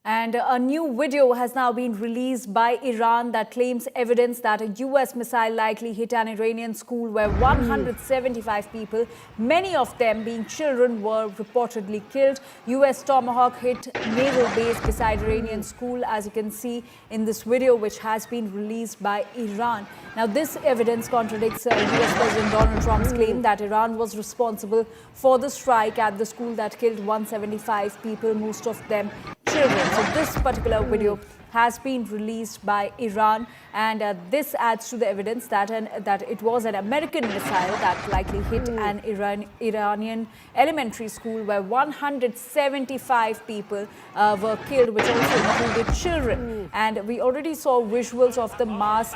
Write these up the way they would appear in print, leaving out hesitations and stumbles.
And a new video has now been released by Iran that claims evidence that a US missile likely hit an Iranian school where 175 people, many of them being children, were reportedly killed. US Tomahawk hit naval base beside Iranian school, as you can see in this video, which has been released by Iran. Now, this evidence contradicts US President Donald Trump's claim that Iran was responsible for the strike at the school that killed 175 people, most of them children. So this particular video has been released by Iran, and this adds to the evidence that it was an American missile that likely hit an Iranian elementary school where 175 people were killed, which also included children. And we already saw visuals of the mass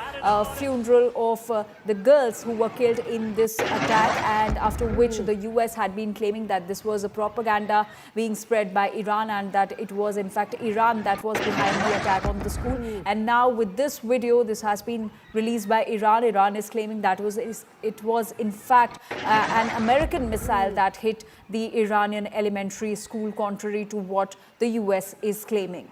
funeral of the girls who were killed in this attack, and after which the US had been claiming that this was a propaganda being spread by Iran and that it was in fact Iran that was behind the attack on the school. And now with this video, this has been released by Iran. Iran is claiming that it was in fact an American missile that hit the Iranian elementary school, contrary to what the US is claiming.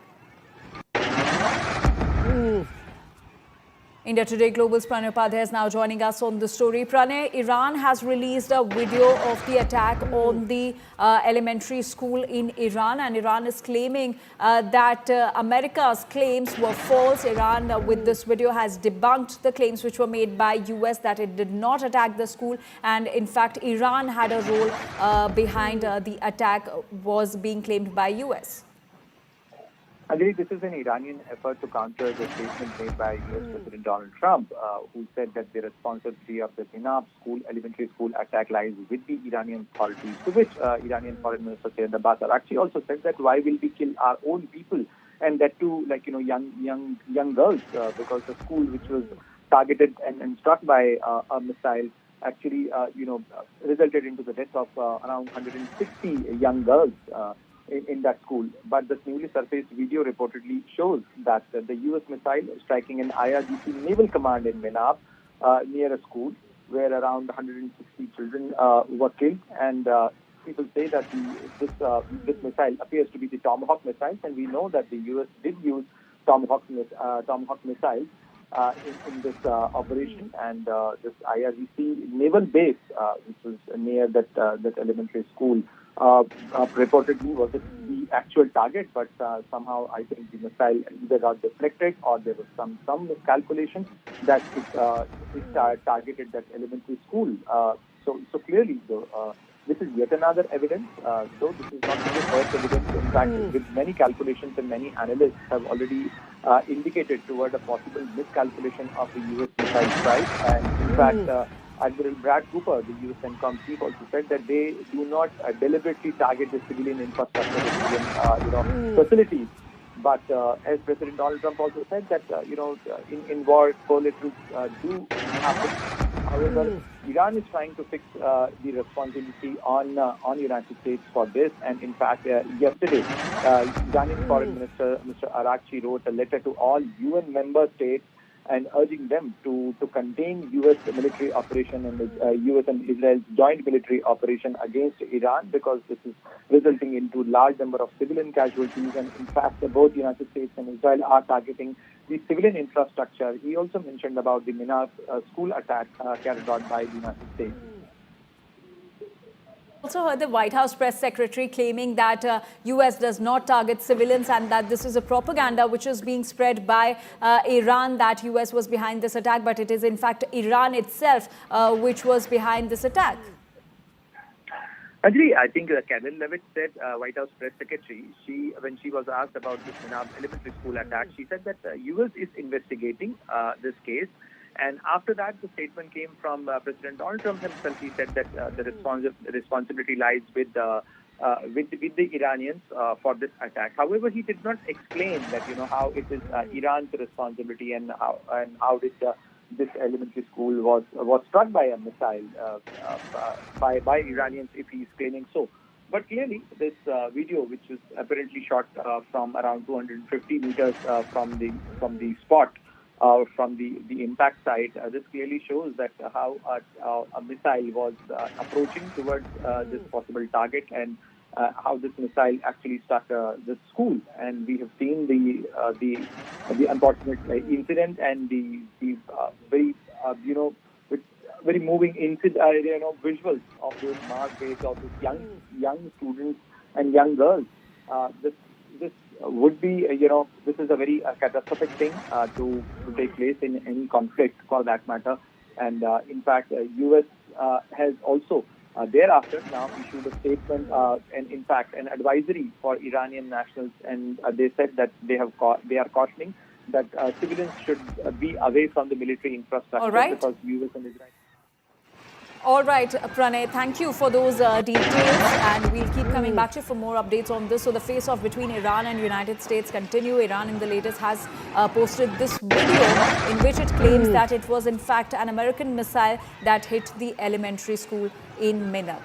India Today Global's Pranay Upadhyay is now joining us on the story. Pranay, Iran has released a video of the attack on the elementary school in Iran, and Iran is claiming that America's claims were false. Iran, with this video, has debunked the claims which were made by US that it did not attack the school, and in fact, Iran had a role behind the attack, was being claimed by US. Actually, this is an Iranian effort to counter the statement made by US President Donald Trump, who said that the responsibility of the Minar school, elementary school attack lies with the Iranian authorities, to which Iranian Foreign Minister Abbas Araghchi also said that why will we kill our own people, and that too, like, young girls, because the school which was targeted and struck by a missile actually, resulted into the death of around 160 young girls in that school. But the newly surfaced video reportedly shows that the US missile striking an IRGC naval command in Minar near a school where around 160 children were killed. And people say that this missile appears to be the Tomahawk missiles, and we know that the US did use Tomahawk missiles in this operation, and this IRGC naval base, which was near that elementary school, reportedly was the actual target, but somehow I think the missile either got deflected or there was some miscalculation that it targeted that elementary school. So clearly, this is yet another evidence, though this is not the first evidence. In fact, with many calculations and many analysts have already indicated toward a possible miscalculation of the US missile strike. And in fact, Admiral Brad Cooper, the US CENTCOM chief, also said that they do not deliberately target the civilian infrastructure, the civilian facilities. But as President Donald Trump also said that in war, collaterals do happen. However, Iran is trying to fix the responsibility on United States for this. And in fact, yesterday, Iranian Foreign Minister Mr. Araghchi wrote a letter to all UN member states and urging them to contain U.S. military operation and U.S. and Israel's joint military operation against Iran, because this is resulting into large number of civilian casualties. And in fact, both United States and Israel are targeting the civilian infrastructure. He also mentioned about the Minar school attack carried out by the United States. Also heard the White House press secretary claiming that US does not target civilians and that this is a propaganda which is being spread by Iran, that US was behind this attack, but it is in fact Iran itself which was behind this attack. Actually, I think Karen Levitt said, White House press secretary, when she was asked about this Minar elementary school attack, she said that US is investigating this case. And after that, the statement came from President Donald Trump himself. He said that the responsibility lies with the Iranians for this attack. However, he did not explain that how it is Iran's responsibility and how did this elementary school was struck by a missile by Iranians, if he is claiming so. But clearly, this video, which is apparently shot from around 250 meters from the spot. From the impact site, this clearly shows that how a missile was approaching towards this possible target, and how this missile actually struck the school, and we have seen the unfortunate incident and the very very moving visuals of those mass graves of these young students and young girls. This would be this is a very catastrophic thing to take place in any conflict for that matter, and in fact, US has also thereafter now issued a statement and in fact an advisory for Iranian nationals, and they said that they are cautioning that civilians should be away from the military infrastructure. All right. Because US and Israel. All right, Pranay, thank you for those details, and we'll keep coming back to you for more updates on this. So the face-off between Iran and United States continue. Iran in the latest has posted this video in which it claims that it was in fact an American missile that hit the elementary school in Minar.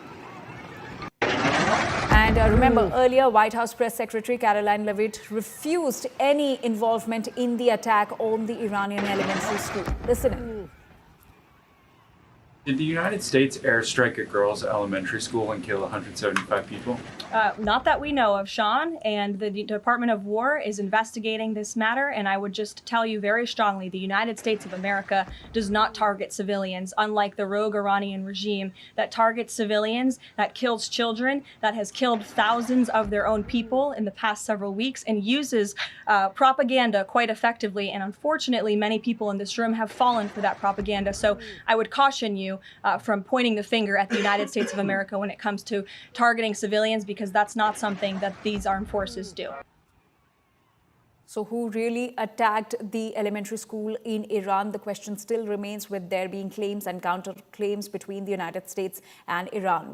And remember, earlier, White House Press Secretary Caroline Levitt refused any involvement in the attack on the Iranian elementary school. Listen in. Did the United States airstrike a girls' elementary school and kill 175 people? Not that we know of, Sean, and the Department of War is investigating this matter, and I would just tell you very strongly, the United States of America does not target civilians, unlike the rogue Iranian regime that targets civilians, that kills children, that has killed thousands of their own people in the past several weeks, and uses propaganda quite effectively, and unfortunately, many people in this room have fallen for that propaganda, so I would caution you from pointing the finger at the United States of America when it comes to targeting civilians, because that's not something that these armed forces do. So who really attacked the elementary school in Iran? The question still remains, with there being claims and counterclaims between the United States and Iran.